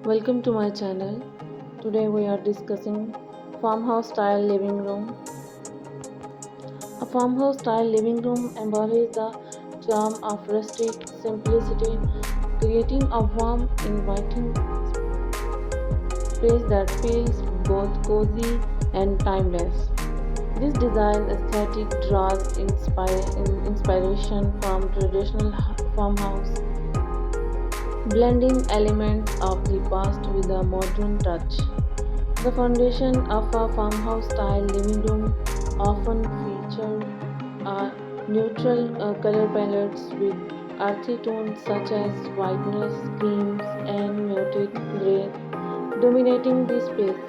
Welcome to my channel. Today we are discussing farmhouse style living room. A farmhouse style living room embodies the charm of rustic simplicity, creating a warm, inviting space that feels both cozy and timeless. This design aesthetic draws inspiration from traditional farmhouse, blending elements of the past with a modern touch. The foundation of a farmhouse style living room often feature neutral color palettes with earthy tones such as whiteness, creams, and muted gray dominating the space.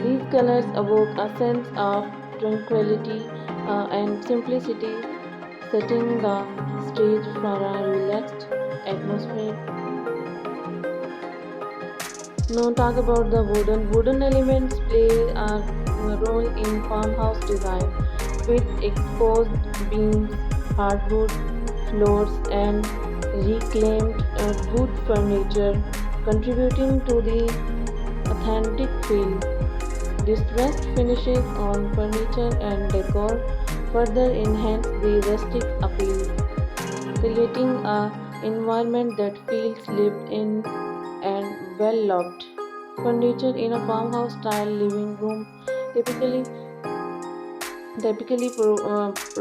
These colors evoke a sense of tranquility and simplicity, setting the stage for a relaxed atmosphere. Now talk about the wooden elements play a role in farmhouse design with exposed beams, hardwood floors and reclaimed wood furniture contributing to the authentic feel. Distressed finishes on furniture and decor further enhance the rustic appeal, creating an environment that feels lived in and well loved. Furniture in a farmhouse style living room typically provides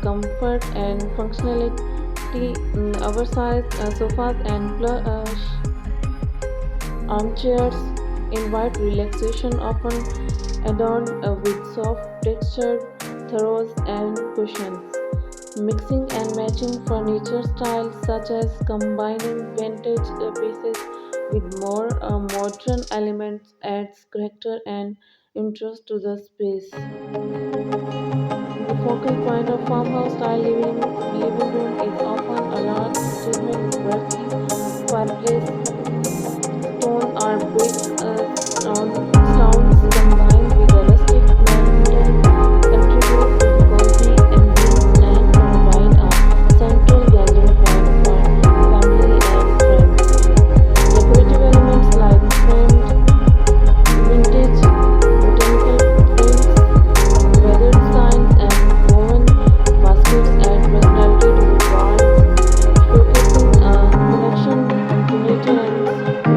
comfort and functionality. Oversized sofas and plush armchairs invite relaxation, often adorned with soft textured throws and cushions. Mixing and matching furniture styles such as combining vintage pieces with more modern elements adds character and interest to the space. The focal point of farmhouse style living room is often a large intimate earthy fireplace. Stone or brick sounds combined with a rustic mantle contribute to the cozy ambience and provide a central gathering point for family and friends. Decorative elements like framed vintage botanical frames, weathered signs, and woven baskets add personality to the walls, showcasing a connection to nature and simplicity.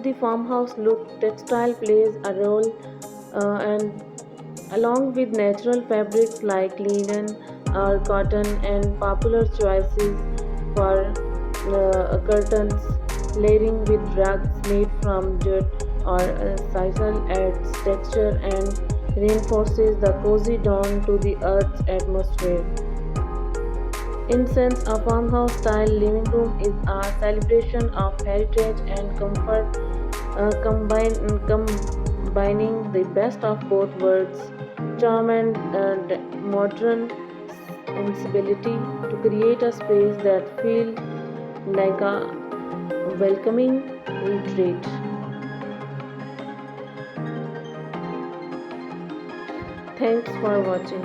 the farmhouse look, textile plays a role, and along with natural fabrics like linen or cotton and popular choices for curtains, layering with rugs made from jute or sisal adds texture and reinforces the cozy dawn to the earth's atmosphere. In sense, a farmhouse style living room is a celebration of heritage and comfort, combining the best of both worlds, charm and modern sensibility to create a space that feels like a welcoming retreat. Thanks for watching.